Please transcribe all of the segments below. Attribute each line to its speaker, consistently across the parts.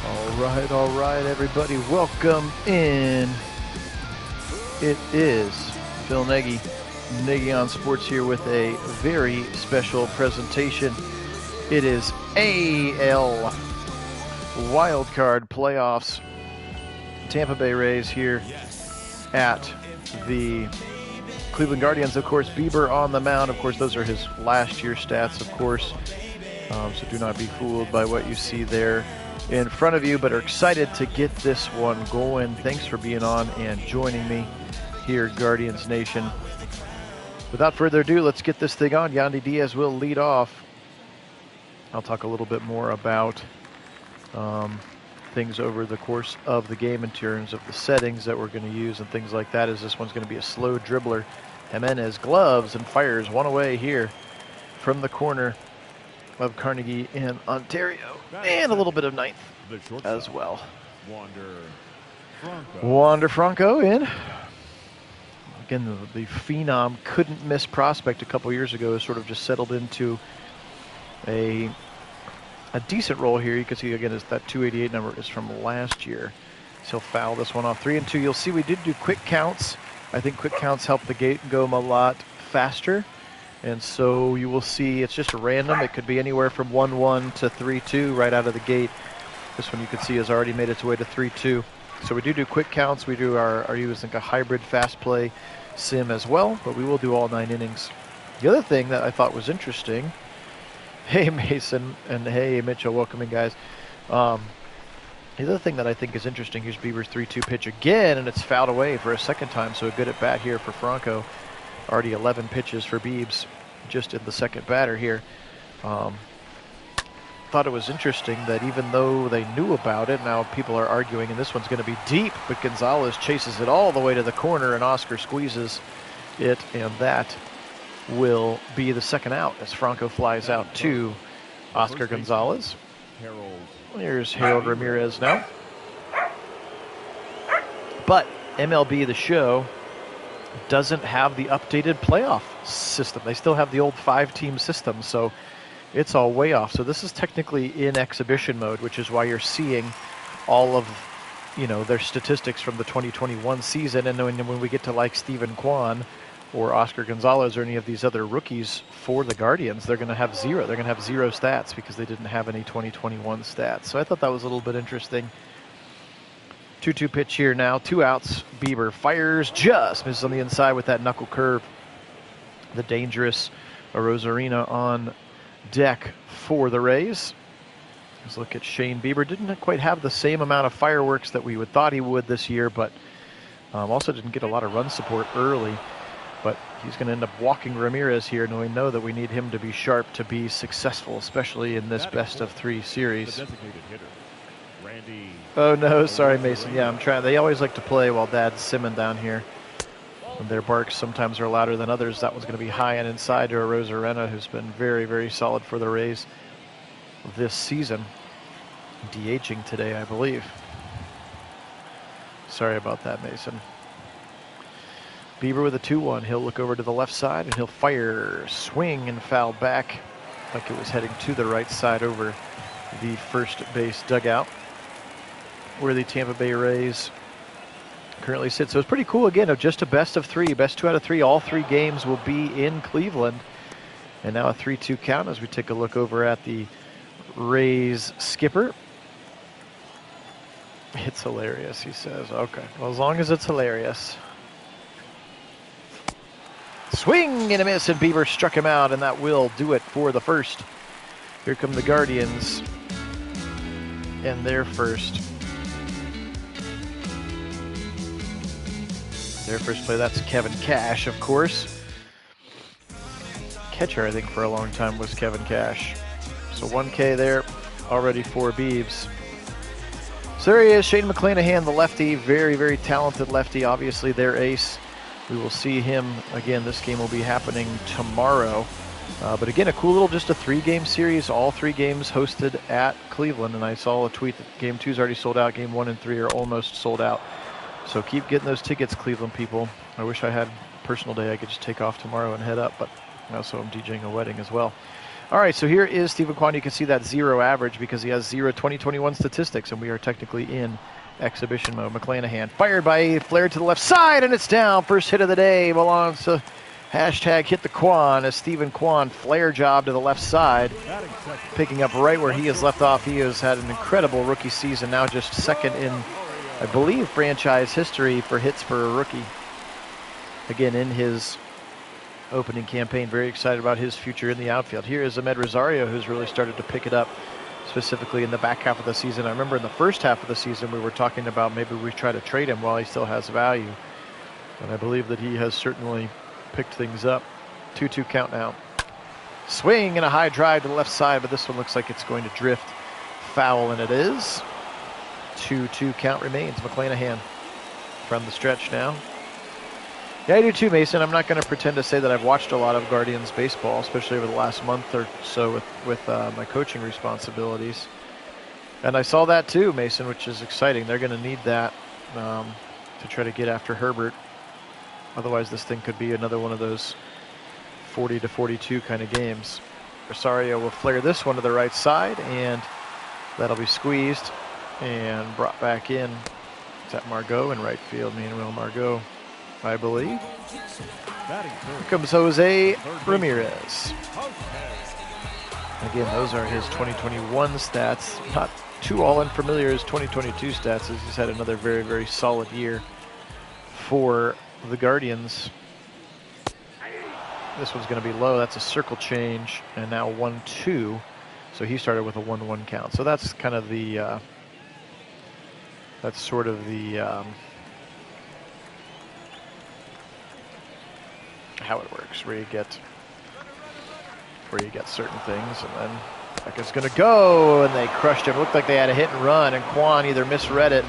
Speaker 1: All right, everybody, welcome in. It is Phil Nagy, Nagy on Sports here with a very special presentation. It is AL Wildcard Playoffs. Tampa Bay Rays here at the Cleveland Guardians. Of course, Bieber on the mound. Of course, those are his last year stats, of course. So do not be fooled by what you see there in front of you, but are excited to get this one going. Thanks for being on and joining me here, Guardians Nation. Without further ado, let's get this thing on. Yandy Diaz will lead off. I'll talk a little bit more about things over the course of the game in terms of the settings that we're going to use and things like that, as this one's going to be a slow dribbler. Jimenez gloves and fires one away here from the corner of Carnegie in Ontario, and a little bit of ninth as well. Wander Franco in. Again, the phenom couldn't miss prospect a couple years ago has sort of just settled into a decent role here. You can see again is that 288 number is from last year. So he'll foul this one off. 3-2. You'll see we did do quick counts. I think quick counts help the gate go a lot faster. And so you will see it's just random. It could be anywhere from 1-1 to 3-2 right out of the gate. This one you can see has already made its way to 3-2. So we do quick counts. We do our using a hybrid fast play sim as well, but we will do all 9 innings. The other thing that I thought was interesting, hey Mason and hey Mitchell, welcome in guys. The other thing that I think is interesting, here's Bieber's 3-2 pitch again, and it's fouled away for a second time, so a good at bat here for Franco. Already 11 pitches for Biebs just in the second batter here. Thought it was interesting that even though they knew about it, now people are arguing, and this one's going to be deep, but Gonzalez chases it all the way to the corner, and Oscar squeezes it, and that will be the second out as Franco flies out to Oscar Gonzalez. Here's Harold Ramirez now. But MLBTheShow doesn't have the updated playoff system. They still have the old 5-team system, so it's all way off. So this is technically in exhibition mode, which is why you're seeing all of, their statistics from the 2021 season. And then when we get to like Steven Kwan or Oscar Gonzalez or any of these other rookies for the Guardians, they're going to have zero. They're going to have zero stats because they didn't have any 2021 stats. So I thought that was a little bit interesting. 2-2 pitch here now, 2 outs. Bieber fires, just misses on the inside with that knuckle curve. The dangerous Rosarina on deck for the Rays. Let's look at Shane Bieber. Didn't quite have the same amount of fireworks that we would thought he would this year, but also didn't get a lot of run support early. But he's going to end up walking Ramirez here, and we know that we need him to be sharp to be successful, especially in this best-of-3 series. Oh no, sorry Mason. Yeah, I'm trying. They always like to play while Dad's simming down here. And their barks sometimes are louder than others. That one's going to be high and inside to a Rosarena, who's been very, very solid for the Rays this season. DHing today, I believe. Sorry about that, Mason. Bieber with a 2-1. He'll look over to the left side and he'll fire, swing, and foul back like it was heading to the right side over the first base dugout, where the Tampa Bay Rays currently sit. So it's pretty cool, again, of just a best-of-3, best 2 out of 3. All 3 games will be in Cleveland. And now a 3-2 count as we take a look over at the Rays skipper. It's hilarious, he says. Okay, well, as long as it's hilarious. Swing and a miss, and Bieber struck him out, and that will do it for the first. Here come the Guardians and their first. Their first play, that's Kevin Cash, of course. Catcher, I think, for a long time was Kevin Cash. So 1K there, already for Biebs. So there he is, Shane McClanahan, the lefty. Very, very talented lefty, obviously their ace. We will see him again. This game will be happening tomorrow. But again, a cool little, just a 3-game series, all 3 games hosted at Cleveland. And I saw a tweet that Game 2 is already sold out. Game 1 and 3 are almost sold out. So keep getting those tickets, Cleveland people. I wish I had personal day. I could just take off tomorrow and head up, but I also am DJing a wedding as well. All right, so here is Stephen Kwan. You can see that 0 average because he has 0 2021 statistics, and we are technically in exhibition mode. McClanahan fired by Flair to the left side, and it's down. First hit of the day belongs to hashtag hit the Kwan as Stephen Kwan flare job to the left side, picking up right where he has left off. He has had an incredible rookie season, now just second in, I believe, franchise history for hits for a rookie. Again, in his opening campaign, very excited about his future in the outfield. Here is Ahmed Rosario, who's really started to pick it up, specifically in the back half of the season. I remember in the first half of the season we were talking about maybe we try to trade him while he still has value. And I believe that he has certainly picked things up. 2-2 count now. Swing and a high drive to the left side, but this one looks like it's going to drift foul, and it is. 2-2 count remains. McClanahan from the stretch now. Yeah, I do too, Mason. I'm not going to pretend to say that I've watched a lot of Guardians baseball, especially over the last month or so with my coaching responsibilities. And I saw that too, Mason, which is exciting. They're going to need that to try to get after Herbert. Otherwise, this thing could be another one of those 40-42 kind of games. Rosario will flare this one to the right side, and that'll be squeezed and brought back in. Is that Margot in right field? Manuel Margot, I believe. Here comes Jose Ramirez. Again, those are his 2021 stats. Not too all unfamiliar his 2022 stats, as he's had another very, very solid year for the Guardians. This one's going to be low. That's a circle change, and now 1-2. So he started with a 1-1 count. So that's kind of the that's sort of the how it works, where you get certain things, and then Becca's going to go, and they crushed him. It looked like they had a hit and run, and Kwan either misread it.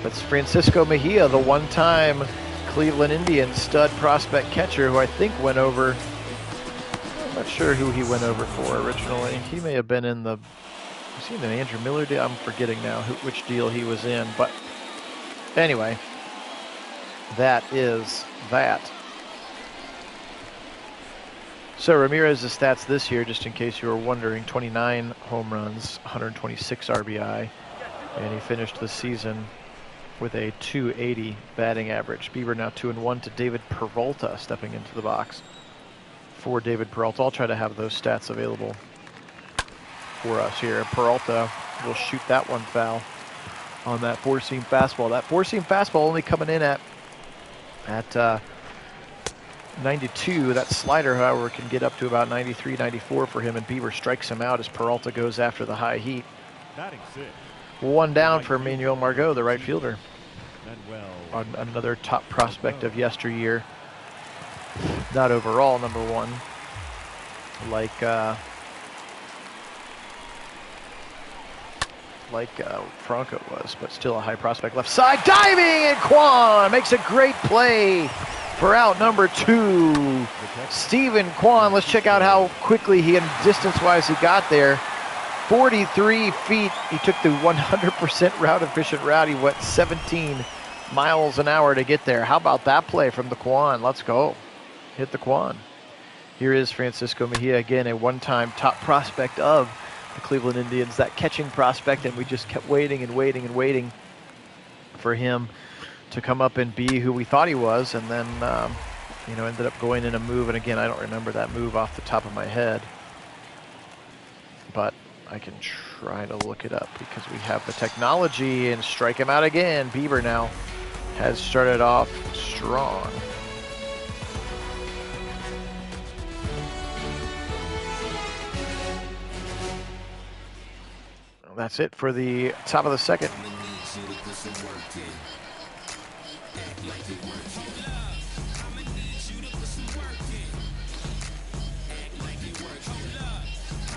Speaker 1: That's Francisco Mejia, the one-time Cleveland Indians stud prospect catcher, who I think went over. I'm not sure who he went over for originally. He may have been in the, was he in an Andrew Miller deal? I'm forgetting now which deal he was in. But anyway, that is that. So Ramirez's stats this year, just in case you were wondering: 29 home runs, 126 RBI, and he finished the season with a .280 batting average. Bieber now 2-1 to David Peralta stepping into the box for David Peralta. I'll try to have those stats available for us here. Peralta will shoot that one foul on that four-seam fastball. That four-seam fastball only coming in at 92. That slider, however, can get up to about 93, 94 for him, and Bieber strikes him out as Peralta goes after the high heat. One down for Manuel Margot, the right fielder. Another top prospect of yesteryear. Not overall number one, like Franco was, but still a high prospect. Left side, diving, and Kwan makes a great play for out number 2. Stephen Kwan, let's check out how quickly he and distance-wise he got there. 43 feet. He took the 100% route efficient route. He went 17 miles an hour to get there. How about that play from the Kwan? Let's go. Hit the Kwan. Here is Francisco Mejia, again, a one-time top prospect of the Cleveland Indians, that catching prospect, and we just kept waiting and waiting and waiting for him to come up and be who we thought he was, and then ended up going in a move. And again, I don't remember that move off the top of my head, but I can try to look it up because we have the technology. And strike him out again. Bieber now has started off strong. That's it for the top of the second.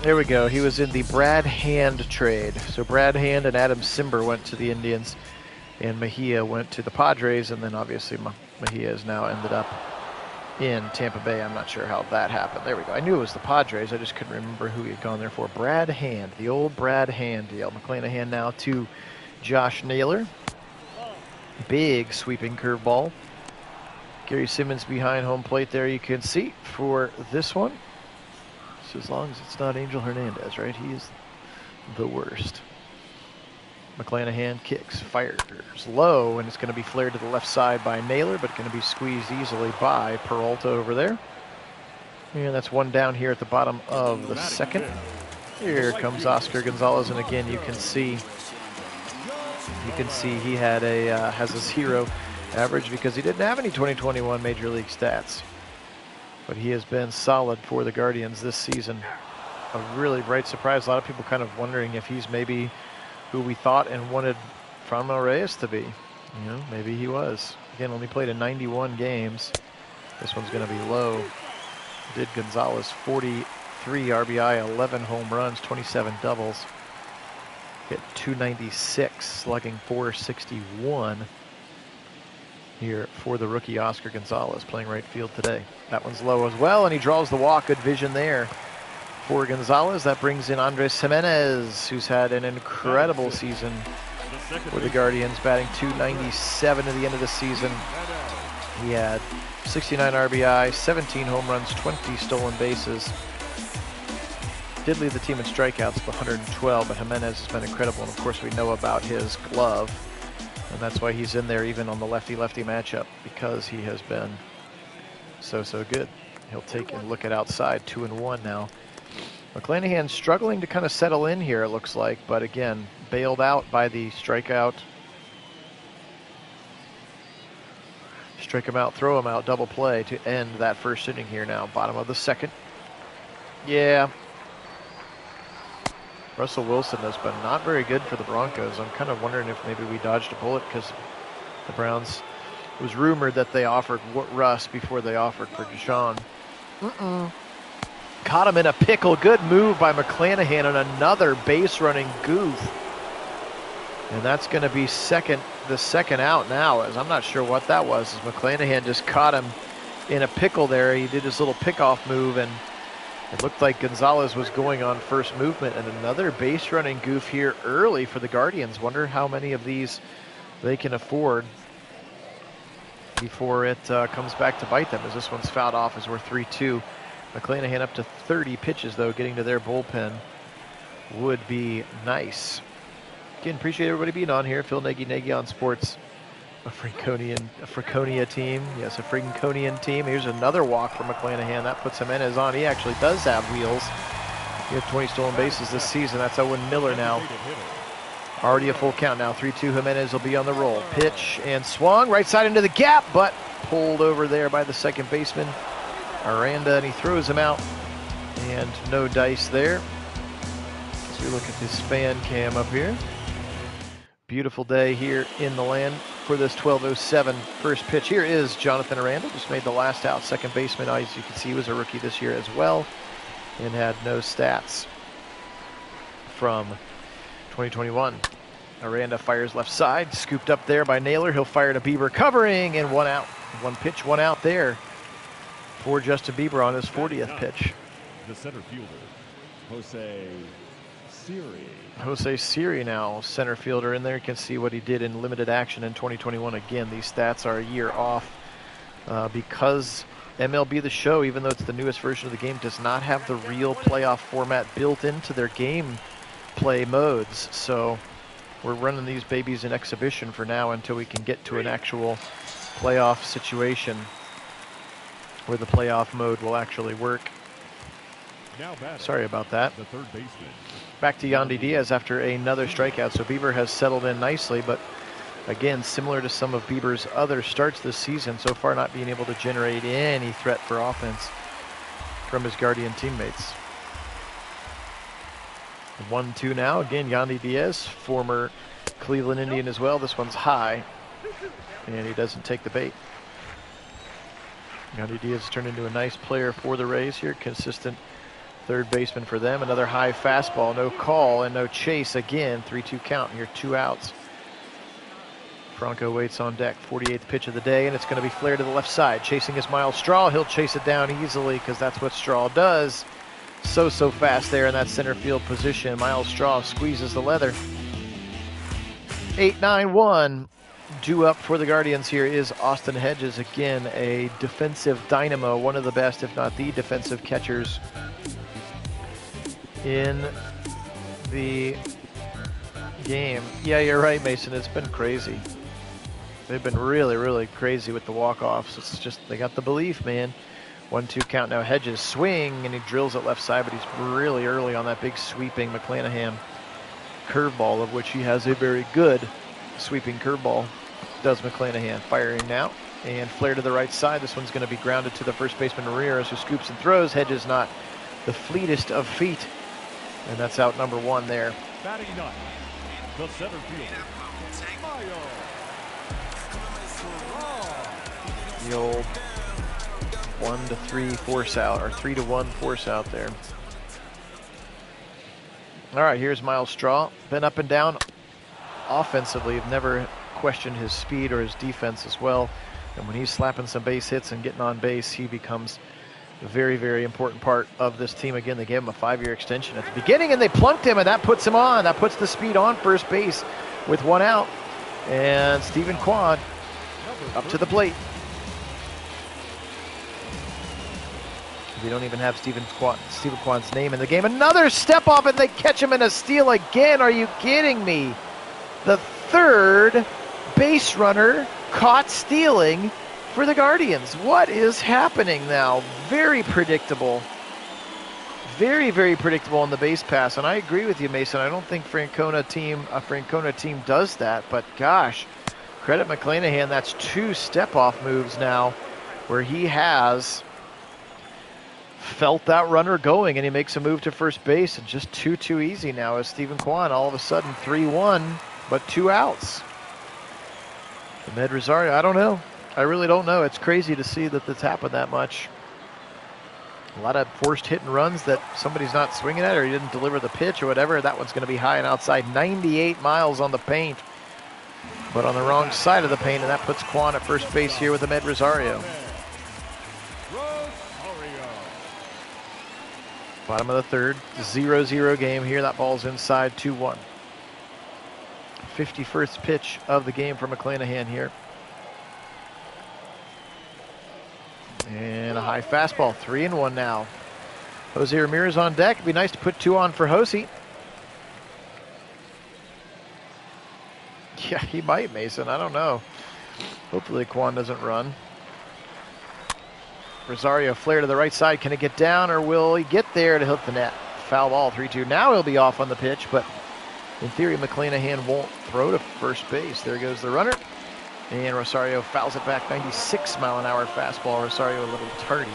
Speaker 1: There we go. He was in the Brad Hand trade. So Brad Hand and Adam Simber went to the Indians, and Mejia went to the Padres, and then obviously Mejia has now ended up in Tampa Bay. I'm not sure how that happened. There we go. I knew it was the Padres. I just couldn't remember who he had gone there for. Brad Hand, the old Brad Hand deal. McClanahan now to Josh Naylor. Big sweeping curveball. Gary Simmons behind home plate there, you can see for this one. Just as long as it's not Angel Hernandez, right? He's the worst. McClanahan kicks, fires low, and it's going to be flared to the left side by Naylor, but going to be squeezed easily by Peralta over there. And that's one down here at the bottom of the second. Here comes Oscar Gonzalez, and again you can see he had has his hero average because he didn't have any 2021 Major League stats. But he has been solid for the Guardians this season. A really bright surprise. A lot of people kind of wondering if he's maybe who we thought and wanted Franmil Reyes to be. You know, maybe he was. Again, only played in 91 games. This one's going to be low. Did Gonzalez 43 RBI, 11 home runs, 27 doubles. Hit 296, slugging 461 here for the rookie Oscar Gonzalez, playing right field today. That one's low as well, and he draws the walk. Good vision there for Gonzalez. That brings in Andres Jimenez, who's had an incredible season for the Guardians, batting 297 at the end of the season. He had 69 RBI, 17 home runs, 20 stolen bases. Did lead the team in strikeouts with 112, but Jimenez has been incredible, and of course we know about his glove, and that's why he's in there even on the lefty-lefty matchup, because he has been so good. He'll take a look at outside, 2-1 now. McClanahan struggling to kind of settle in here, it looks like, but again, bailed out by the strikeout. Strike him out, throw him out, double play to end that first inning here now. Bottom of the second. Yeah. Russell Wilson has been not very good for the Broncos. I'm kind of wondering if maybe we dodged a bullet because the Browns, it was rumored that they offered Russ before they offered for Deshaun. Caught him in a pickle. Good move by McClanahan on another base running goof. And that's going to be the second out now, as I'm not sure what that was, as McClanahan just caught him in a pickle there. He did his little pickoff move, and it looked like Gonzalez was going on first movement, and another base running goof here early for the Guardians. Wonder how many of these they can afford before it comes back to bite them, as this one's fouled off as we're 3-2. McClanahan up to 30 pitches, though, getting to their bullpen would be nice. Again, appreciate everybody being on here. Phil Nagy on Sports. A Franconia team. Yes, a Franconian team. Here's another walk from McClanahan. That puts Jimenez on. He actually does have wheels. He had 20 stolen bases this season. That's Owen Miller now. Already a full count now. 3-2. Jimenez will be on the roll. Pitch and swung. Right side into the gap, but pulled over there by the second baseman, Aranda, and he throws him out. And no dice there. As we look at this fan cam up here. Beautiful day here in the land for this 12:07 first pitch. Here is Jonathan Aranda, just made the last out, second baseman. As you can see, he was a rookie this year as well and had no stats from 2021. Aranda fires left side, scooped up there by Naylor. He'll fire to Bieber, covering, and one out. One pitch, one out there for Justin Bieber on his 40th pitch.
Speaker 2: The center fielder,
Speaker 1: Jose Siri now, center fielder in there. You can see what he did in limited action in 2021. Again, these stats are a year off because MLBTheShow, even though it's the newest version of the game, does not have the real playoff format built into their game play modes. So we're running these babies in exhibition for now until we can get to an actual playoff situation where the playoff mode will actually work. Sorry about that.
Speaker 2: The third baseman.
Speaker 1: Back to Yandy Diaz after another strikeout. So Bieber has settled in nicely, but again, similar to some of Bieber's other starts this season, so far not being able to generate any threat for offense from his Guardian teammates. 1-2 now. Again, Yandy Diaz, former Cleveland Indian as well. This one's high, and he doesn't take the bait. Yandy Diaz turned into a nice player for the Rays here. Consistent third baseman for them. Another high fastball, no call and no chase. Again, 3-2 count here, 2 outs. Franco waits on deck, 48th pitch of the day, and it's going to be flared to the left side. Chasing is Miles Straw. He'll chase it down easily because that's what Straw does. So fast there in that center field position. Miles Straw squeezes the leather. 8-9-1. Due up for the Guardians here is Austin Hedges. Again, a defensive dynamo, one of the best, if not the defensive catchers in the game. Yeah, you're right, Mason. It's been crazy. They've been really, really crazy with the walk-offs. It's just, they got the belief, man. 1-2 count now. Hedges swing, and he drills it left side, but he's really early on that big sweeping McClanahan curveball, of which he has a very good sweeping curveball. Does McClanahan. Firing now, and flare to the right side. This one's going to be grounded to the first baseman Ramirez, who scoops and throws. Hedges not the fleetest of feet, and that's out number 1 there.
Speaker 2: Batting ninth, the center fielder,
Speaker 1: The old 1-3 force out, or 3-1 force out there. All right, here's Miles Straw. Been up and down offensively. I've never questioned his speed or his defense as well. And when he's slapping some base hits and getting on base, he becomes a very, very important part of this team. Again, they gave him a 5-year extension at the beginning, and they plunked him, and that puts him on. That puts the speed on first base with 1 out. And Stephen Kwan up to the plate. We don't even have Stephen Kwan's name in the game. Another step off, and they catch him in a steal again. Are you kidding me? The 3rd base runner caught stealing for the Guardians. What is happening now? Very predictable. Very, very predictable on the base pass. And I agree with you, Mason. I don't think a Francona team does that. But gosh, credit McClanahan. That's 2 step-off moves now where he has felt that runner going, and he makes a move to first base, and just too easy now as Stephen Kwan all of a sudden 3-1, but 2 outs. Med Rosario, I don't know. I really don't know. It's crazy to see that that's happened that much. A lot of forced hit and runs that somebody's not swinging at, or he didn't deliver the pitch or whatever. That one's going to be high and outside. 98 miles on the paint, but on the wrong side of the paint, and that puts Kwan at first base here with Med Rosario. Bottom of the 3rd, 0-0 game here. That ball's inside, 2-1. 51st pitch of the game for McClanahan here. And a high fastball, 3-1 now. Jose Ramirez on deck. It'd be nice to put 2 on for Jose. Yeah, he might, Mason. I don't know. Hopefully Kwan doesn't run. Rosario flare to the right side. Can it get down, or will he get there to hit the net? Foul ball, 3-2. Now he'll be off on the pitch, but in theory, McClanahan won't throw to first base. There goes the runner. And Rosario fouls it back. 96-mile-an-hour fastball. Rosario a little tardy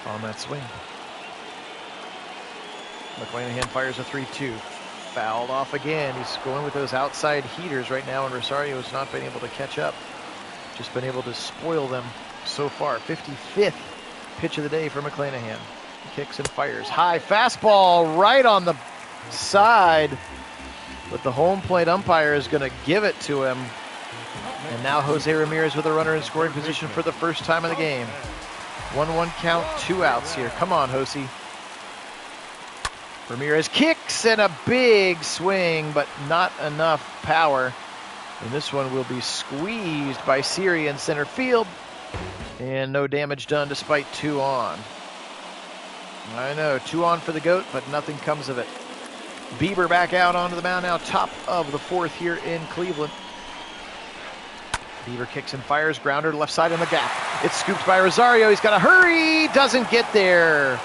Speaker 1: on that swing. McClanahan fires a 3-2. Fouled off again. He's going with those outside heaters right now, and Rosario has not been able to catch up. Just been able to spoil them so far. 55th pitch of the day for McClanahan. Kicks and fires. High fastball right on the side, but the home plate umpire is going to give it to him. And now Jose Ramirez with a runner in scoring position for the first time in the game. 1-1 count, 2 outs here. Come on, Jose. Ramirez kicks, and a big swing, but not enough power. And this one will be squeezed by Siri in center field. And no damage done despite 2 on. I know, 2 on for the GOAT, but nothing comes of it. Bieber back out onto the mound now, top of the 4th here in Cleveland. Bieber kicks and fires, grounder to left side in the gap. It's scooped by Rosario. He's got to hurry, doesn't get there.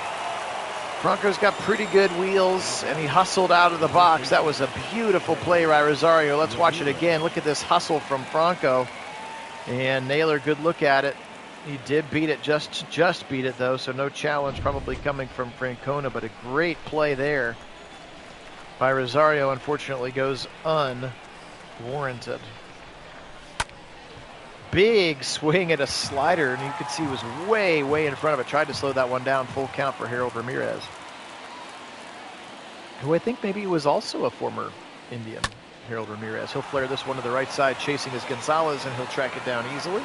Speaker 1: Franco's got pretty good wheels, and he hustled out of the box. That was a beautiful play by Rosario. Let's watch it again. Look at this hustle from Franco. And Naylor, good look at it. He did beat it, just beat it though, so no challenge probably coming from Francona, but a great play there by Rosario. Unfortunately goes unwarranted. Big swing at a slider, and you could see he was way in front of it. Tried to slow that one down. Full count for Harold Ramirez, who I think maybe was also a former Indian. Harold Ramirez. He'll flare this one to the right side, chasing his Gonzalez, and he'll track it down easily.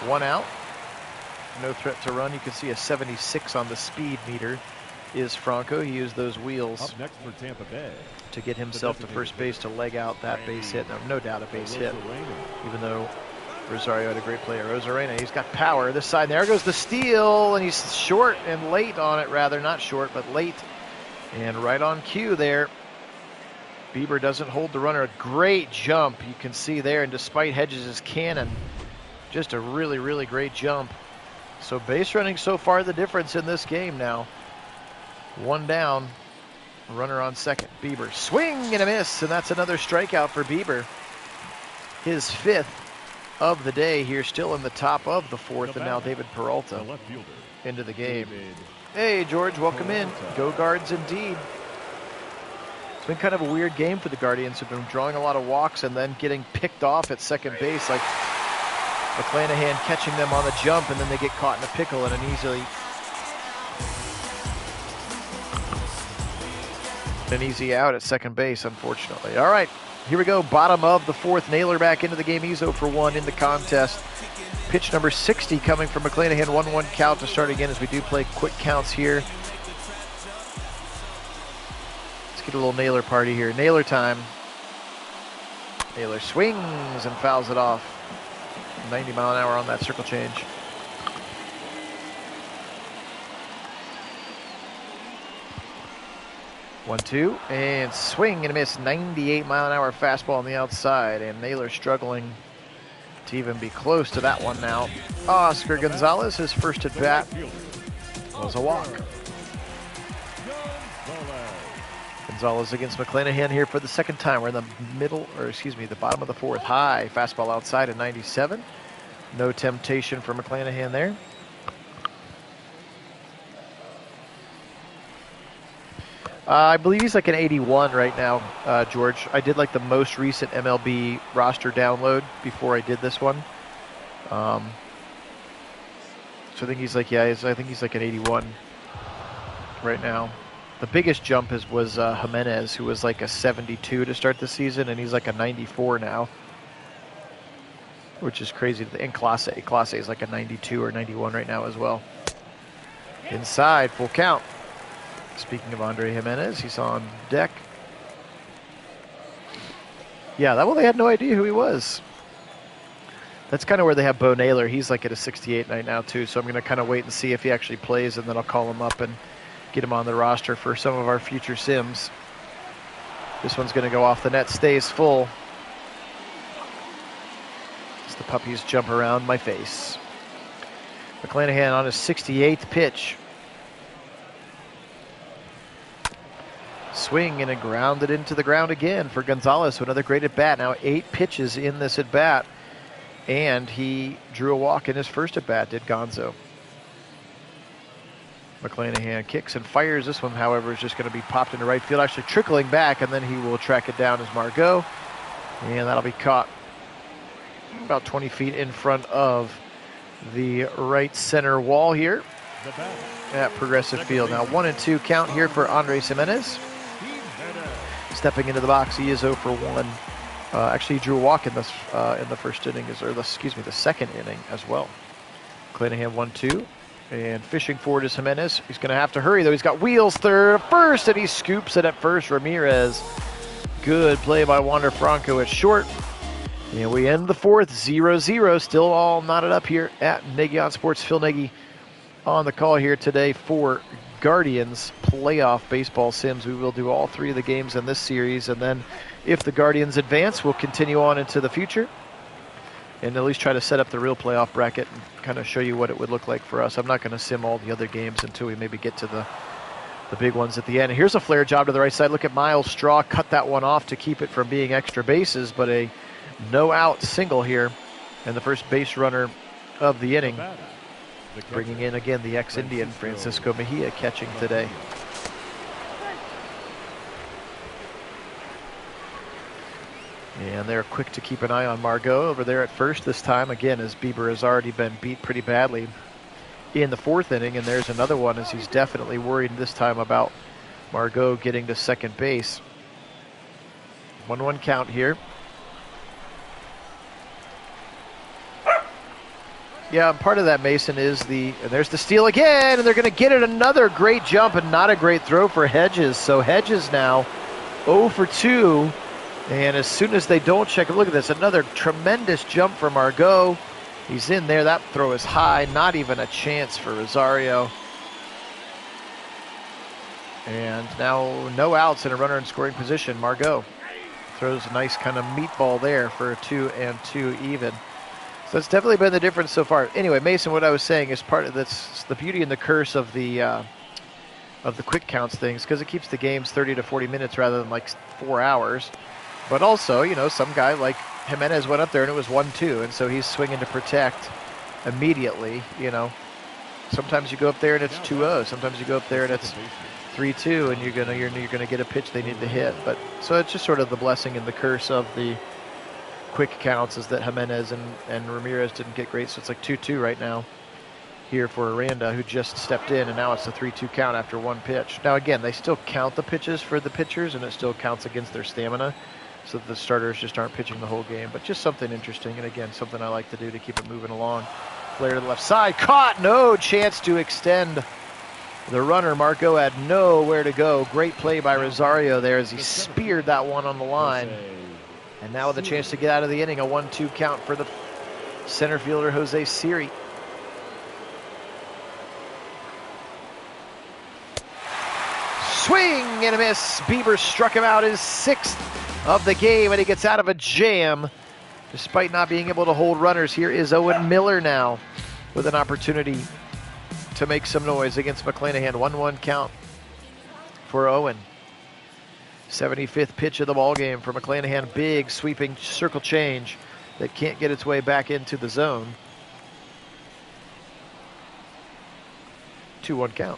Speaker 1: 1 out. No threat to run. You can see a 76 on the speed meter is Franco. He used those wheels
Speaker 2: up next for Tampa Bay
Speaker 1: to get himself to first base to leg out that base hit. No doubt a base hit, even though Rosario had a great play. Rosarena, he's got power this side. There goes the steal, and he's short and late on it, rather. Not short, but late. And right on cue there. Bieber doesn't hold the runner. A great jump you can see there, and despite Hedges' cannon, just a really, really great jump. So base running so far the difference in this game now. One down, runner on second. Bieber, swing and a miss, and that's another strikeout for Bieber. His 5th of the day here, still in the top of the 4th, and now David Peralta into the game. Hey, George, welcome in. Go Guards indeed. It's been kind of a weird game for the Guardians, who've been drawing a lot of walks and then getting picked off at second base, like McClanahan catching them on the jump, and then they get caught in a pickle and an easy out at second base, unfortunately. All right, here we go. Bottom of the 4th. Naylor back into the game. He's 0 for 1 in the contest. Pitch number 60 coming from McClanahan. 1-1 count to start again, as we do play quick counts here. Let's get a little Naylor party here. Naylor time. Naylor swings and fouls it off. 90 mile an hour on that circle change. One, two, and swing and a miss. 98 mile an hour fastball on the outside, and Naylor struggling to even be close to that one now. Oscar Gonzalez, his first at bat was a walk. Gonzalez against McClanahan here for the second time. We're in the the bottom of the 4th. High fastball outside at 97. No temptation for McClanahan there. I believe he's like an 81 right now, George. I did like the most recent MLB roster download before I did this one. So I think he's like, I think he's like an 81 right now. The biggest jump was Jimenez, who was like a 72 to start the season, and he's like a 94 now, which is crazy. And Class A is like a 92 or 91 right now as well. Inside, full count. Speaking of Andre Jimenez, he's on deck. Yeah, they had no idea who he was. That's kind of where they have Bo Naylor. He's like at a 68 right now too, so I'm going to kind of wait and see if he actually plays, and then I'll call him up and get him on the roster for some of our future sims. This one's going to go off the net, stays full. As the puppies jump around my face. McClanahan on his 68th pitch. Swing and it grounded into the ground again for Gonzalez. So another great at bat. Now 8 pitches in this at bat, and he drew a walk in his first at bat. Did Gonzo. McClanahan kicks and fires. This one, however, is just going to be popped into right field, actually trickling back, and then he will track it down as Margot, and that'll be caught about 20 feet in front of the right center wall here at Progressive Field. Now 1-2 count here for Andre Jimenez. Stepping into the box, he is 0 for 1. Actually, he drew a walk in the first inning, the second inning as well. McClanahan 1-2, and fishing forward is Jimenez. He's going to have to hurry though. He's got wheels third, first, and he scoops it at first. Ramirez, good play by Wander Franco at short. And we end the 4th 0-0. Still all knotted up here at Mejia Sports. Phil Nagy on the call here today for Guardians playoff baseball sims. We will do all 3 of the games in this series, and then if the Guardians advance, we'll continue on into the future and at least try to set up the real playoff bracket and kind of show you what it would look like for us. I'm not going to sim all the other games until we maybe get to the big ones at the end. Here's a flare job to the right side. Look at Miles Straw cut that one off to keep it from being extra bases, but a no-out single here, and the first base runner of the inning. Bringing in again the ex-Indian Francisco Mejia catching today. And they're quick to keep an eye on Margot over there at first this time, again, as Bieber has already been beat pretty badly in the 4th inning. And there's another one, as he's definitely worried this time about Margot getting to second base. 1-1 count here. Yeah, and part of that, Mason, is and there's the steal again, and they're going to get it. Another great jump and not a great throw for Hedges. So Hedges now 0 for 2 And as soon as they don't check, look at this, another tremendous jump from Margot. He's in there. That throw is high. Not even a chance for Rosario. And now no outs and a runner in scoring position. Margot throws a nice kind of meatball there for a 2-2 even. So that's definitely been the difference so far. Anyway, Mason, what I was saying is part of this, the beauty and the curse of the quick counts things, because it keeps the games 30 to 40 minutes rather than like 4 hours. But also, you know, some guy like Jimenez went up there and it was 1-2, and so he's swinging to protect immediately. You know, sometimes you go up there and it's 2-0. Sometimes you go up there and it's 3-2, and you're gonna get a pitch they need to hit. But so it's just sort of the blessing and the curse of the quick counts is that Jimenez and Ramirez didn't get great, so it's like 2-2 right now here for Aranda, who just stepped in, and now it's a 3-2 count after one pitch. Now again, they still count the pitches for the pitchers, and it still counts against their stamina, so the starters just aren't pitching the whole game. But just something interesting, and again, something I like to do to keep it moving along. Flare to the left side, caught, no chance to extend the runner. Marco had nowhere to go. Great play by Rosario there as he speared that one on the line. And now with a chance to get out of the inning, a 1-2 count for the center fielder, Jose Siri. Swing and a miss. Bieber struck him out, his 6th of the game, and he gets out of a jam despite not being able to hold runners. Here is Owen Miller now with an opportunity to make some noise against McClanahan. 1-1 count for Owen. 75th pitch of the ball game for McClanahan. Big sweeping circle change that can't get its way back into the zone. 2-1 count.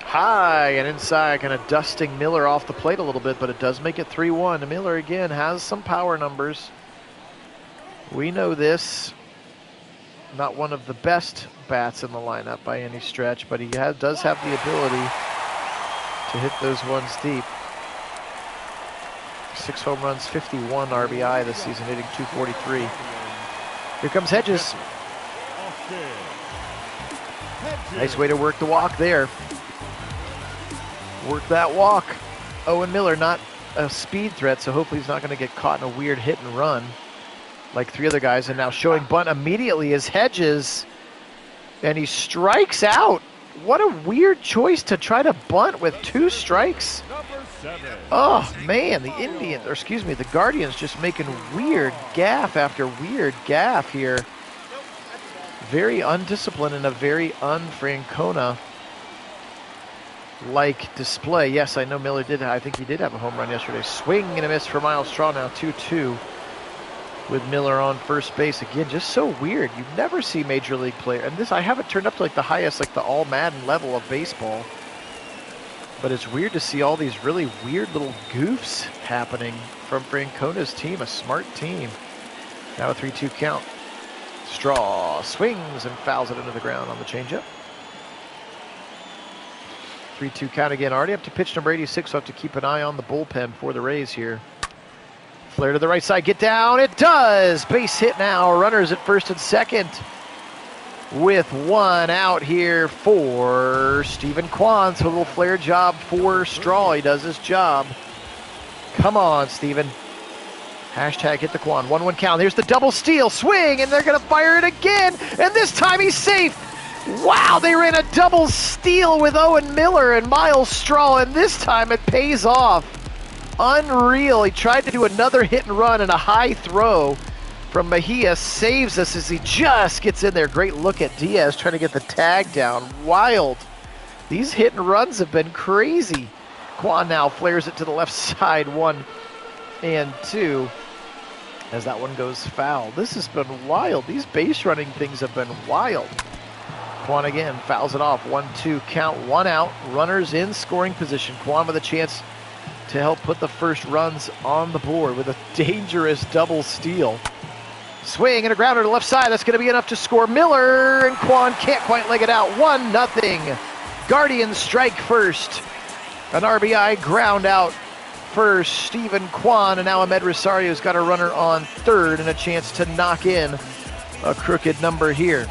Speaker 1: High and inside, kind of dusting Miller off the plate a little bit, but it does make it 3-1. Miller again has some power numbers. We know this. Not one of the best bats in the lineup by any stretch, but he does have the ability to hit those ones deep. 6 home runs, 51 RBI this season, hitting .243. Here comes Hedges. Nice way to work the walk there. Work that walk. Owen Miller, not a speed threat, so hopefully he's not going to get caught in a weird hit and run like 3 other guys. And now showing bunt immediately is Hedges, and he strikes out. What a weird choice to try to bunt with 2 strikes. Oh man, the Guardians just making weird gaff after weird gaff here. Very undisciplined and a very un-Francona-like display. Yes, I know Miller did. I think he did have a home run yesterday. Swing and a miss for Miles Straw, now 2-2 with Miller on first base. Again, just so weird. You never see Major League player, and this I have it turned up to like the highest, like the all Madden level of baseball. But it's weird to see all these really weird little goofs happening from Francona's team, a smart team. Now a 3-2 count. Straw swings and fouls it into the ground on the changeup. 3-2 count again. Already up to pitch number 86, so I have to keep an eye on the bullpen for the Rays here. Flare to the right side, get down, it does! Base hit now, runners at first and second. With 1 out here for Stephen Kwan. So a little flare job for Straw, he does his job. Come on, Stephen. Hashtag hit the Kwan. 1-1 count, here's the double steal, swing, and they're gonna fire it again, and this time he's safe! Wow, they ran a double steal with Owen Miller and Miles Straw, and this time it pays off. Unreal. He tried to do another hit and run, and a high throw from Mejia saves us as he just gets in there. Great look at Diaz trying to get the tag down. Wild. These hit and runs have been crazy. Kwan now flares it to the left side, 1-2, as that one goes foul. This has been wild. These base running things have been wild. Kwan again fouls it off. 1-2 count, 1 out. Runners in scoring position. Kwan with a chance to help put the first runs on the board with a dangerous double steal. Swing and a grounder to the left side. That's going to be enough to score. Miller and Kwan can't quite leg it out. 1-0. Guardians strike first. An RBI ground out for Stephen Kwan, and now Ahmed Rosario's got a runner on third and a chance to knock in a crooked number here.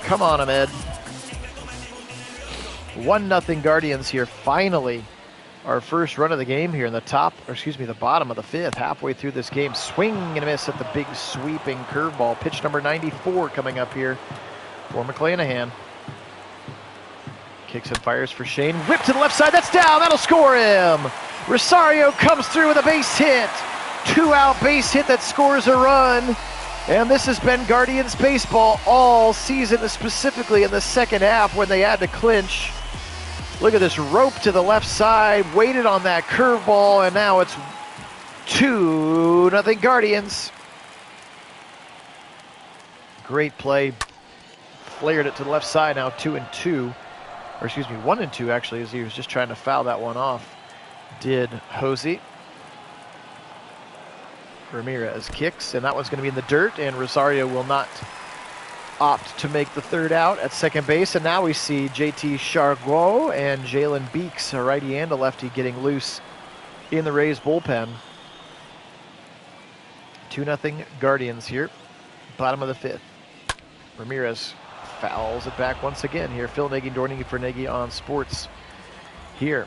Speaker 1: Come on, Ahmed. 1-0 Guardians here. Finally, our first run of the game here in the the bottom of the 5th, halfway through this game. Swing and a miss at the big sweeping curveball. Pitch number 94 coming up here for McClanahan. Kicks and fires for Shane. Whip to the left side. That's down. That'll score him. Rosario comes through with a base hit. 2-out base hit that scores a run. And this has been Guardians baseball all season, specifically in the second half when they had to clinch. Look at this rope to the left side, waited on that curveball, and now it's 2-0 Guardians. Great play. Flared it to the left side, now 2-2. Or excuse me, 1-2 actually, as he was just trying to foul that one off. Did Hosey. Ramirez kicks, and that one's going to be in the dirt, and Rosario will not opt to make the 3rd out at second base. And now we see JT Chargois and Jalen Beeks, a righty and a lefty, getting loose in the Rays bullpen. 2-0 Guardians here, bottom of the 5th. Ramirez fouls it back once again here. Phil Nagy, Dorning for Nagy on Sports here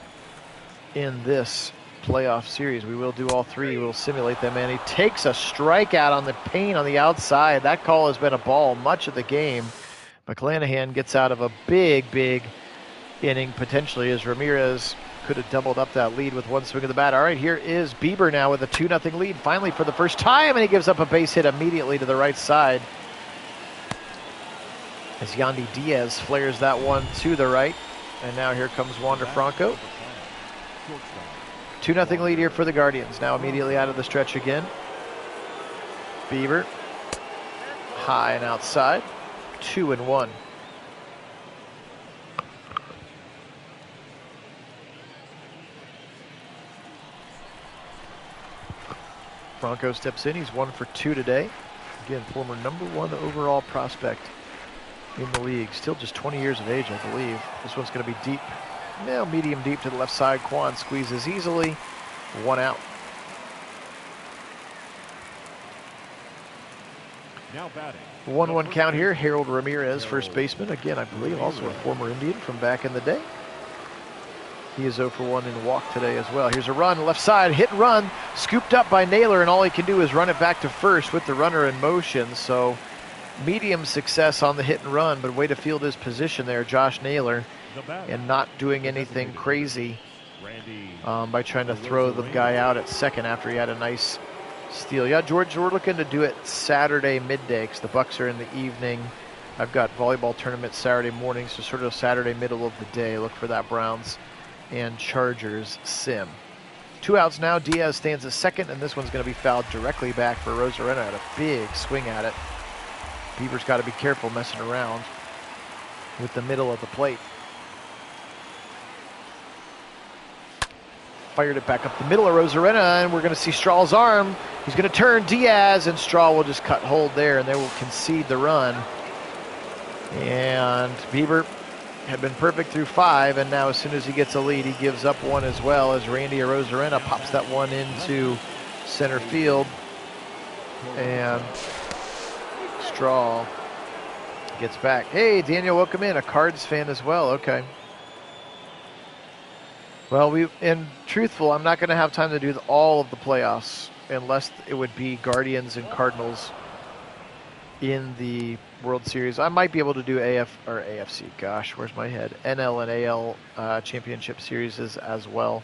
Speaker 1: in this playoff series. We will do all 3. We'll simulate them, and he takes a strikeout on the pane on the outside. That call has been a ball much of the game. McClanahan gets out of a big inning potentially, as Ramirez could have doubled up that lead with one swing of the bat. All right, here is Bieber now with a 2-0 lead, finally for the first time, and he gives up a base hit immediately to the right side as Yandy Diaz flares that one to the right. And now here comes Wander Franco. 2-0 lead here for the Guardians. Now immediately out of the stretch again. Bieber, high and outside, 2-1. Franco steps in. He's 1 for 2 today. Again, former #1 overall prospect in the league. Still just 20 years of age, I believe. This one's going to be deep. Now medium deep to the left side. Quan squeezes easily. 1 out.
Speaker 2: Now batting.
Speaker 1: 1-1 count here. Harold Ramirez, first baseman. Again, I believe also a former Indian from back in the day. He is 0 for 1 in walk today as well. Here's a run, left side, hit and run, scooped up by Naylor, and all he can do is run it back to first with the runner in motion. So medium success on the hit and run, but way to field his position there, Josh Naylor, and not doing anything crazy by trying to throw the guy out at second after he had a nice steal. Yeah, George, we're looking to do it Saturday midday because the Bucks are in the evening. I've got volleyball tournament Saturday morning, so sort of Saturday middle of the day. Look for that Browns and Chargers sim. 2 outs now. Diaz stands at second, and this one's going to be fouled directly back for Rosarena at a big swing at it. Bieber's got to be careful messing around with the middle of the plate. Fired it back up the middle of Rosarena, and we're going to see Straw's arm. He's going to turn Diaz, and Straw will just cut hold there, and they will concede the run. And Bieber had been perfect through 5, and now as soon as he gets a lead, he gives up 1 as well, as Randy Rosarena pops that one into center field. And Straw gets back. Hey, Daniel, welcome in. A Cards fan as well. Okay. Well, and truthful, I'm not going to have time to do all of the playoffs unless it would be Guardians and Cardinals in the World Series. I might be able to do AFC. Gosh, where's my head? NL and AL championship series as well.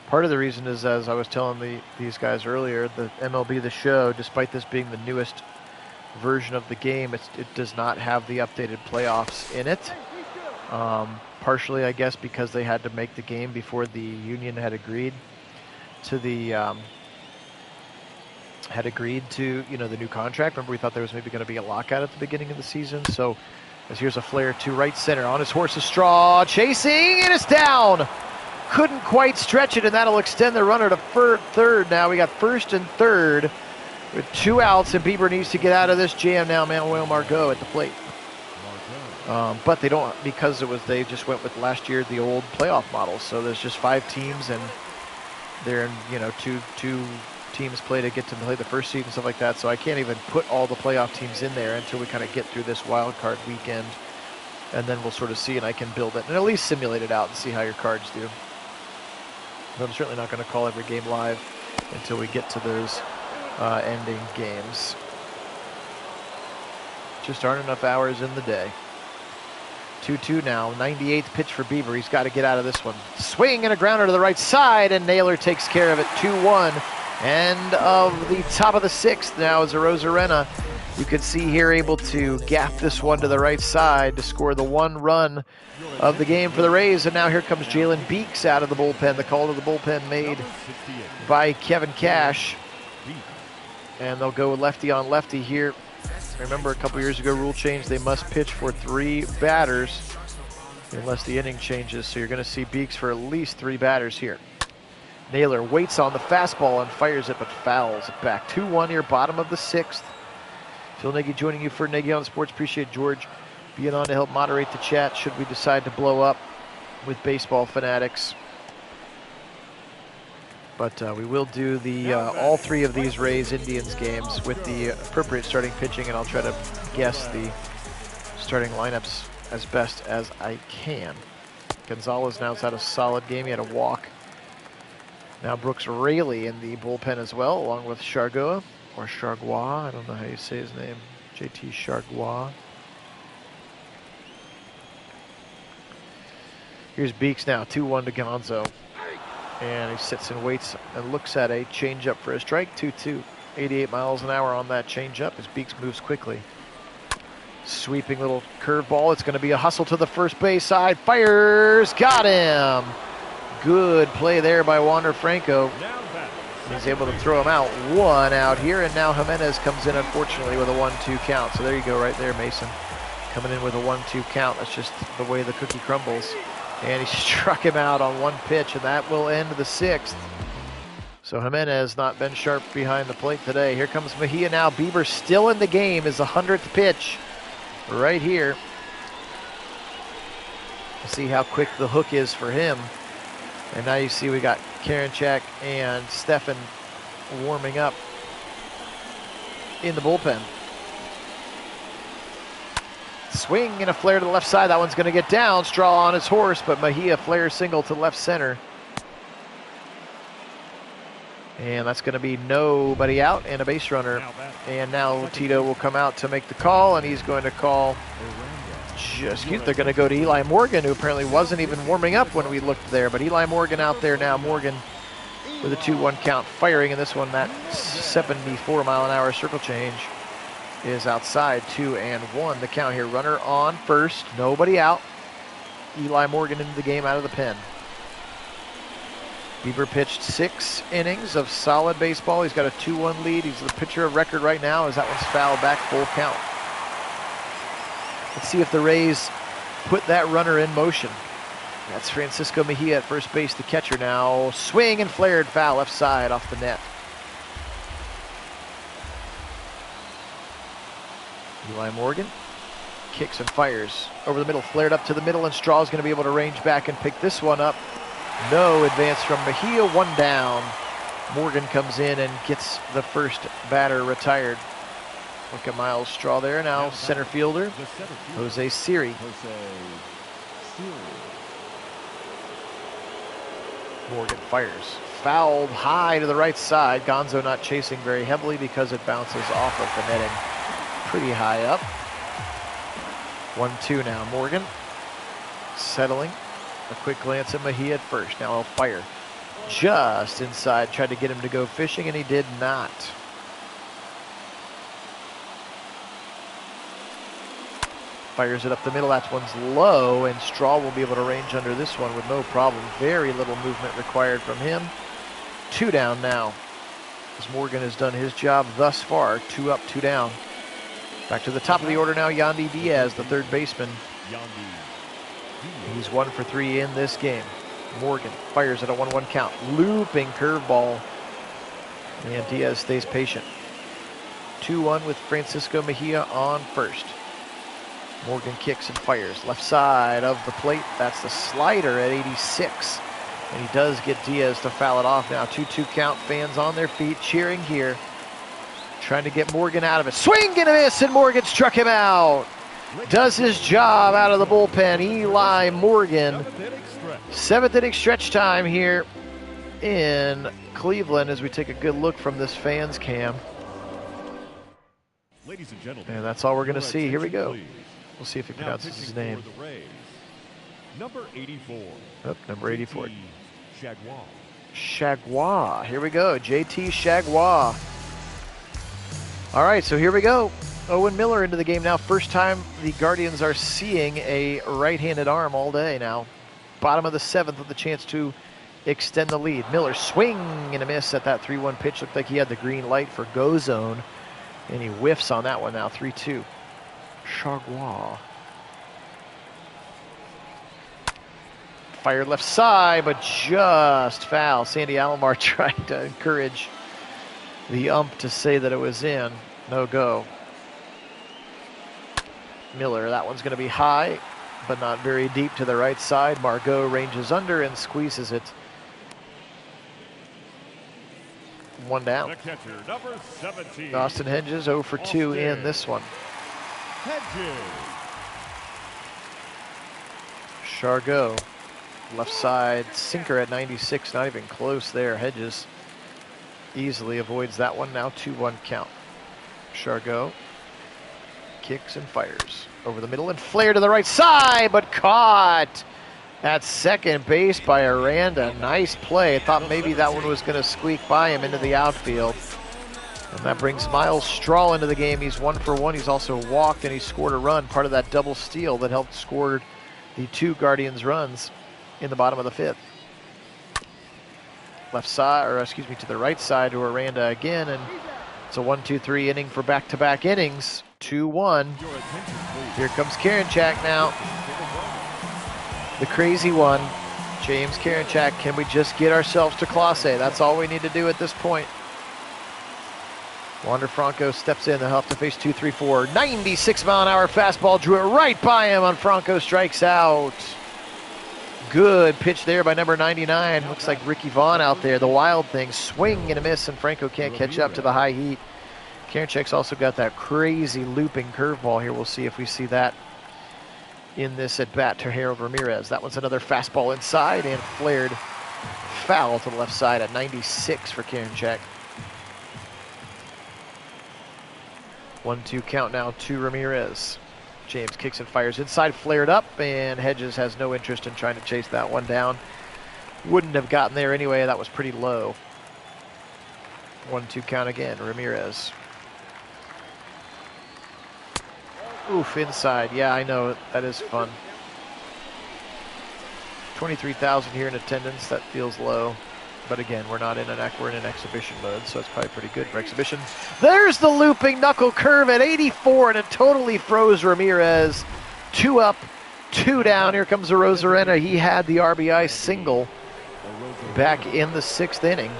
Speaker 1: Part of the reason is, as I was telling these guys earlier, the MLBTheShow, despite this being the newest version of the game, it does not have the updated playoffs in it. Partially, I guess, because they had to make the game before the union had agreed to the the new contract. Remember, we thought there was maybe going to be a lockout at the beginning of the season. So, as here's a flare to right center on his horse's Straw, chasing, and it's down. Couldn't quite stretch it, and that'll extend the runner to third. Now we got first and third with 2 outs, and Bieber needs to get out of this jam now. Manuel Margot at the plate. But they don't, because they just went with last year the old playoff model. So there's just 5 teams, and they're in, two teams play to get to play the first seed and stuff like that. So I can't even put all the playoff teams in there until we kind of get through this wild card weekend, and then we'll sort of see, and I can build it and at least simulate it out and see how your cards do. But I'm certainly not going to call every game live until we get to those ending games. Just aren't enough hours in the day. 2-2 now, 98th pitch for Bieber. He's got to get out of this one. Swing and a grounder to the right side, and Naylor takes care of it. 2-1. End of the top of the 6th now is Arozarena. You can see here able to gap this one to the right side to score the 1 run of the game for the Rays. And now here comes Jalen Beeks out of the bullpen. The call to the bullpen made by Kevin Cash. And they'll go lefty on lefty here. Remember a couple years ago, rule change, they must pitch for 3 batters unless the inning changes. So you're going to see Beeks for at least 3 batters here. Naylor waits on the fastball and fires it, but fouls it back. 2-1 here, bottom of the 6th. Phil Nagy joining you for Nagy on Sports. Appreciate George being on to help moderate the chat should we decide to blow up with baseball fanatics. But we will do the all 3 of these Rays-Indians games with the appropriate starting pitching, and I'll try to guess the starting lineups as best as I can. Gonzalez now has had a solid game. He had a walk. Now Brooks Raley in the bullpen as well, along with Chargois, or Chargois, I don't know how you say his name, JT Chargois. Here's Beeks now, 2-1 to Gonzo. And he sits and waits and looks at a changeup for a strike. 2-2, 88 miles an hour on that changeup as Beeks moves quickly. Sweeping little curveball. It's going to be a hustle to the first base side. Fires, got him. Good play there by Wander Franco. He's able to throw him out. 1 out here, and now Jimenez comes in, unfortunately, with a 1-2 count. So there you go right there, Mason. Coming in with a 1-2 count. That's just the way the cookie crumbles. And he struck him out on 1 pitch, and that will end the 6th. So Jimenez not been sharp behind the plate today. Here comes Mejia now. Bieber still in the game. His 100th pitch right here. We'll see how quick the hook is for him. And now you see we got Karinchak and Stefan warming up in the bullpen. Swing and a flare to the left side. That one's going to get down. Straw on his horse, but Mejia flare single to left center. And that's going to be nobody out and a base runner. And now Tito will come out to make the call, and he's going to call. Just cute. They're going to go to Eli Morgan, who apparently wasn't even warming up when we looked there. But Eli Morgan out there now. Morgan with a 2-1 count, firing in this one. That 74-mile-an-hour circle change is outside. 2-1 the count here. Runner on first, nobody out. Eli Morgan into the game out of the pen. Bieber pitched 6 innings of solid baseball. He's got a 2-1 lead. He's the pitcher of record right now as that one's fouled back, full count. Let's see if the Rays put that runner in motion. That's Francisco Mejia at first base, the catcher now. Swing and flared, foul left side off the net. Eli Morgan kicks and fires over the middle, flared up to the middle, and Straw's going to be able to range back and pick this one up. No advance from Mejia, 1 down. Morgan comes in and gets the first batter retired. Look at Miles Straw there now, center fielder, Jose Siri. Morgan fires, fouled high to the right side. Gonzo not chasing very heavily because it bounces off of the netting pretty high up. 1-2 now. Morgan settling. A quick glance at Mejia at first. Now he'll fire just inside. Tried to get him to go fishing, and he did not. Fires it up the middle. That one's low, and Straw will be able to range under this one with no problem. Very little movement required from him. 2 down now, as Morgan has done his job thus far. 2 up, 2 down. Back to the top of the order now, Yandy Diaz, the third baseman. He's 1 for 3 in this game. Morgan fires at a 1-1 count. Looping curveball. And Diaz stays patient. 2-1 with Francisco Mejia on first. Morgan kicks and fires. Left side of the plate. That's the slider at 86. And he does get Diaz to foul it off now. 2-2 count. Fans on their feet cheering here. Trying to get Morgan out of it. Swing and a miss, and Morgan struck him out. Does his job out of the bullpen. Eli Morgan. 7th inning stretch time here in Cleveland as we take a good look from this fans cam.
Speaker 2: Ladies and gentlemen,
Speaker 1: And that's all we're going to see. Here we go.
Speaker 2: please.
Speaker 1: We'll see if he
Speaker 2: Now
Speaker 1: pronounces his
Speaker 2: pitching
Speaker 1: name.
Speaker 2: for the Rays, number 84.
Speaker 1: Oh, number 84.
Speaker 2: JT Chagua.
Speaker 1: Chagua. Here we go. JT Chagua. All right, so here we go. Owen Miller into the game now. First time the Guardians are seeing a right-handed arm all day now. Bottom of the 7th with the chance to extend the lead. Miller swing and a miss at that 3-1 pitch. Looked like he had the green light for go zone. And he whiffs on that one now, 3-2. Chagua. Fired left side, but just foul. Sandy Alomar trying to encourage the ump to say that it was in. No go. Miller, that one's going to be high, but not very deep to the right side. Margot ranges under and squeezes it. One down.
Speaker 2: The catcher, number 17.
Speaker 1: Austin Hedges 0 for 2 in this one.
Speaker 2: Hedges.
Speaker 1: Chargot, left side sinker at 96, not even close there. Hedges easily avoids that one. Now 2-1 count. Chargot kicks and fires over the middle and flare to the right side, but caught at second base by Aranda. Nice play. I thought maybe that one was going to squeak by him into the outfield. And that brings Miles Straw into the game. He's 1 for 1. He's also walked and he scored a run, part of that double steal that helped score the 2 Guardians runs in the bottom of the 5th. Left side, or excuse me, to the right side to Aranda again, and it's a 1-2-3 inning for back-to-back innings. 2-1. Here comes Karinchak now. The crazy one, James Karinchak. Can we just get ourselves to Clase? That's all we need to do at this point. Wander Franco steps in. They'll have to face 2-3-4. 96-mile-an-hour fastball. Drew it right by him on Franco. Strikes out. Good pitch there by number 99. Looks like Ricky Vaughn out there. The wild thing. Swing and a miss, and Franco can't catch up to the high heat. Karinchak's also got that crazy looping curveball here. We'll see if we see that in this at-bat to Harold Ramirez. That one's another fastball inside and flared foul to the left side at 96 for Karinchak. 1-2 count now to Ramirez. James kicks and fires inside, flared up, and Hedges has no interest in trying to chase that one down. Wouldn't have gotten there anyway. That was pretty low. 1-2 count again. Ramirez. Oof, inside. Yeah, I know. That is fun. 23,000 here in attendance. That feels low. But again, we're in an exhibition mode, so it's probably pretty good for exhibition. There's the looping knuckle curve at 84, and it totally froze Ramirez. 2 up, 2 down. Here comes Arozarena. He had the RBI single back in the 6th inning.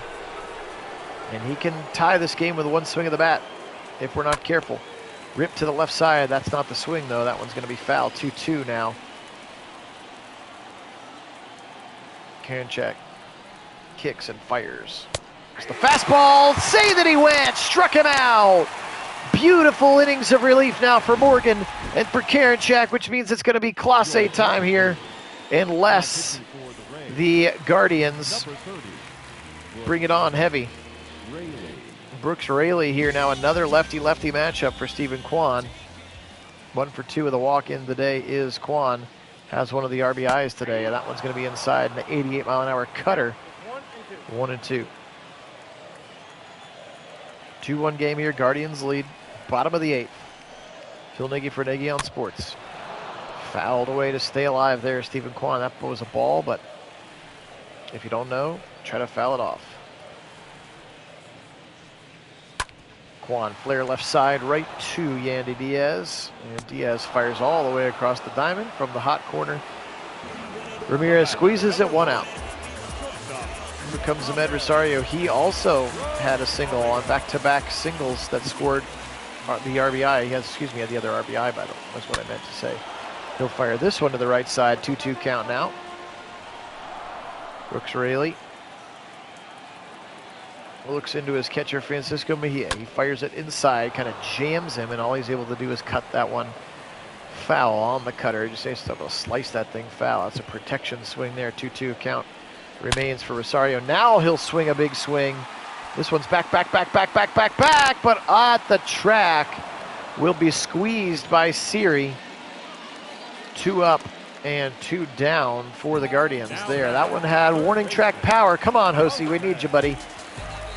Speaker 1: And he can tie this game with 1 swing of the bat if we're not careful. Rip to the left side. That's not the swing, though. That one's going to be foul. 2-2 now. Karinchak kicks and fires. It's the fastball. Say that he went. Struck him out. Beautiful innings of relief now for Morgan and for Karinchak, which means it's going to be Clase time here unless the Guardians bring it on heavy. Brooks Raley here now, another lefty-lefty matchup for Stephen Kwan. 1 for 2 of the walk-in today is Kwan. Has one of the RBIs today, and that one's going to be inside an 88-mile-an-hour cutter. 1-2. 2-1 game here. Guardians lead. Bottom of the 8th. Phil Nagy for Nagy on Sports. Fouled away to stay alive there, Stephen Kwan. That was a ball, but if you don't know, try to foul it off. Kwan, flare left side, right to Yandy Diaz. And Diaz fires all the way across the diamond from the hot corner. Ramirez squeezes it, 1 out. Here comes Ahmed Rosario. He also had a single on back-to-back singles that scored the RBI. He had the other RBI, by the way, that's what I meant to say. He'll fire this one to the right side, 2-2 count now. Brooks Raley looks into his catcher, Francisco Mejia. He fires it inside, kind of jams him, and all he's able to do is cut that one foul on the cutter. Just able to slice that thing foul. That's a protection swing there, 2-2 count remains for Rosario. Now he'll swing a big swing. This one's back, but at the track will be squeezed by Siri. 2 up and 2 down for the Guardians there. That one had warning track power. Come on, Hosey, we need you, buddy.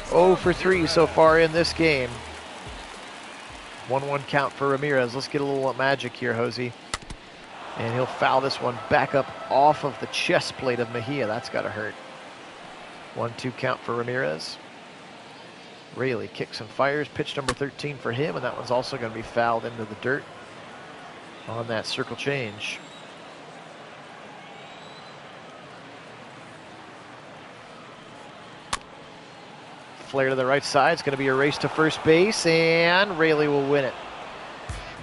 Speaker 1: 0 for 3 so far in this game. 1-1 count for Ramirez. Let's get a little magic here, Hosey. And he'll foul this one back up off of the chest plate of Mejia. That's got to hurt. 1-2 count for Ramirez. Rayleigh kicks and fires. Pitch number 13 for him, and that one's also going to be fouled into the dirt on that circle change. Flare to the right side. It's going to be a race to first base, and Rayleigh will win it.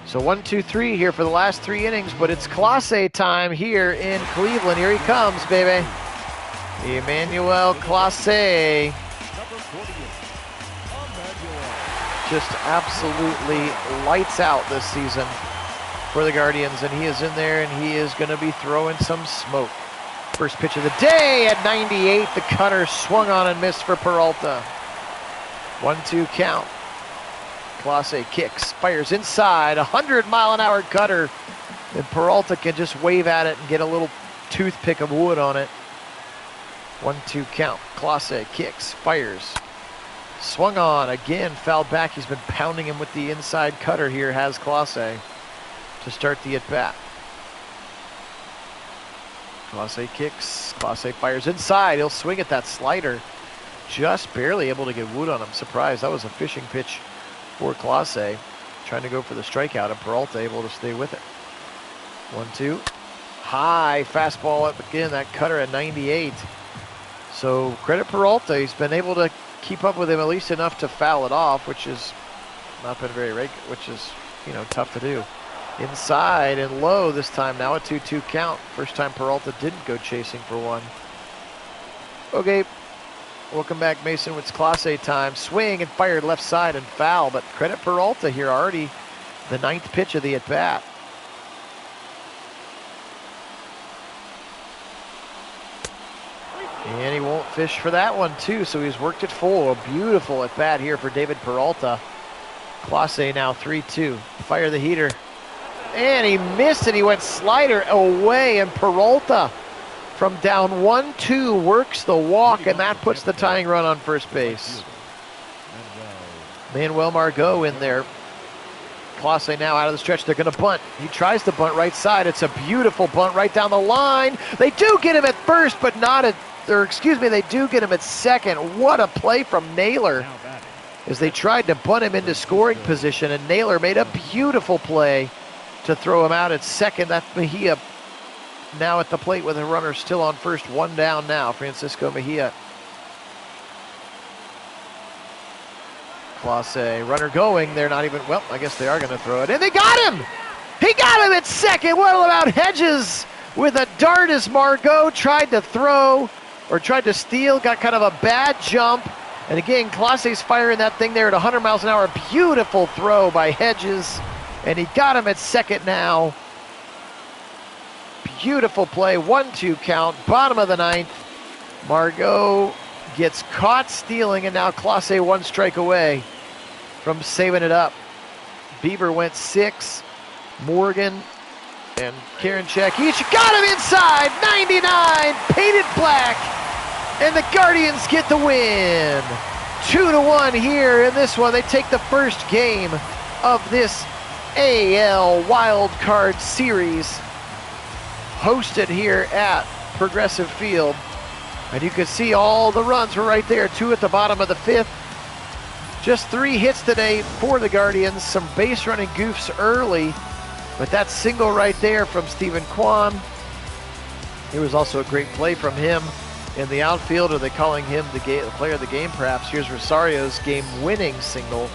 Speaker 1: So 1-2-3 here for the last 3 innings, but it's Class A time here in Cleveland. Here he comes, baby. Emmanuel Clase. Just absolutely lights out this season for the Guardians, and he is in there, and he is going to be throwing some smoke. First pitch of the day at 98. The cutter swung on and missed for Peralta. 1-2 count. Clase kicks, fires inside, 100-mile-an-hour cutter, and Peralta can just wave at it and get a little toothpick of wood on it. 1-2 count. Clase kicks, fires, swung on, again fouled back. He's been pounding him with the inside cutter here, has Clase, to start the at-bat. Clase kicks, Clase fires inside, he'll swing at that slider. Just barely able to get wood on him. Surprised, that was a fishing pitch for Clase, trying to go for the strikeout, and Peralta able to stay with it. 1-2, high fastball up again, that cutter at 98. So credit Peralta, he's been able to keep up with him at least enough to foul it off, which has not been very regular, which is, you know, tough to do. Inside and low this time, now a 2-2 count. First time Peralta didn't go chasing for one. Okay. Welcome back, Mason. It's Class A time. Swing and fired left side and foul, but credit Peralta here, already the 9th pitch of the at-bat. And he won't fish for that one, too, so he's worked it full. A beautiful at-bat here for David Peralta. Class A now 3-2. Fire the heater. And he missed it. He went slider away, and Peralta from down 1-2 works the walk, and that puts the tying run on first base. Manuel Margot in there. Clase now out of the stretch. They're going to bunt. He tries to bunt right side. It's a beautiful bunt right down the line. They do get him at first, but not at, or excuse me, they do get him at second. What a play from Naylor as they tried to bunt him into scoring position, and Naylor made a beautiful play to throw him out at second. That's Mejia now at the plate with a runner still on first. 1 down now, Francisco Mejia. Clase, runner going. They're not even, well, I guess they are going to throw it. And they got him! He got him at second! What about Hedges with a dart as Margot tried to throw, or tried to steal, got kind of a bad jump. And again, Clase's firing that thing there at 100 miles an hour. Beautiful throw by Hedges. And he got him at second now. Beautiful play, 1-2 count, bottom of the 9th. Margot gets caught stealing, and now Clase 1 strike away from saving it up. Bieber went 6, Morgan and Karinchak each got him inside, 99, painted black, and the Guardians get the win. 2-1 here in this one. They take the first game of this AL Wildcard Series, hosted here at Progressive Field. And you can see all the runs were right there, 2 at the bottom of the 5th. Just 3 hits today for the Guardians, some base running goofs early, but that single right there from Stephen Kwan. It was also a great play from him in the outfield. Are they calling him the player of the game perhaps? Here's Rosario's game-winning single,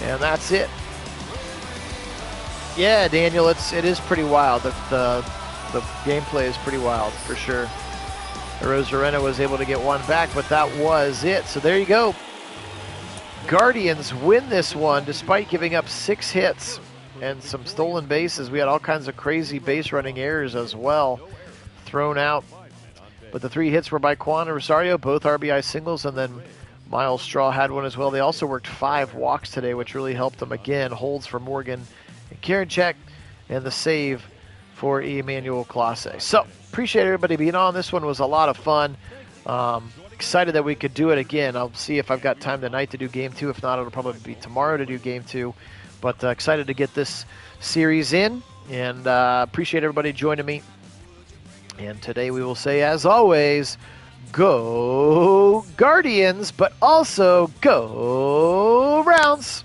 Speaker 1: and that's it. Yeah, Daniel, it is pretty wild. The gameplay is pretty wild, for sure. Rosarena was able to get one back, but that was it. So there you go. Guardians win this one despite giving up 6 hits and some stolen bases. We had all kinds of crazy base running errors as well thrown out But the 3 hits were by Quan and Rosario, both RBI singles, and then Miles Straw had one as well. They also worked 5 walks today, which really helped them. Again, holds for Morgan and Karinchak, and the save for Emmanuel Clase. So, appreciate everybody being on. This one was a lot of fun. Excited that we could do it again. I'll see if I've got time tonight to do Game 2. If not, it'll probably be tomorrow to do Game 2. But excited to get this series in, and appreciate everybody joining me. And today we will say, as always, go Guardians, but also go Browns.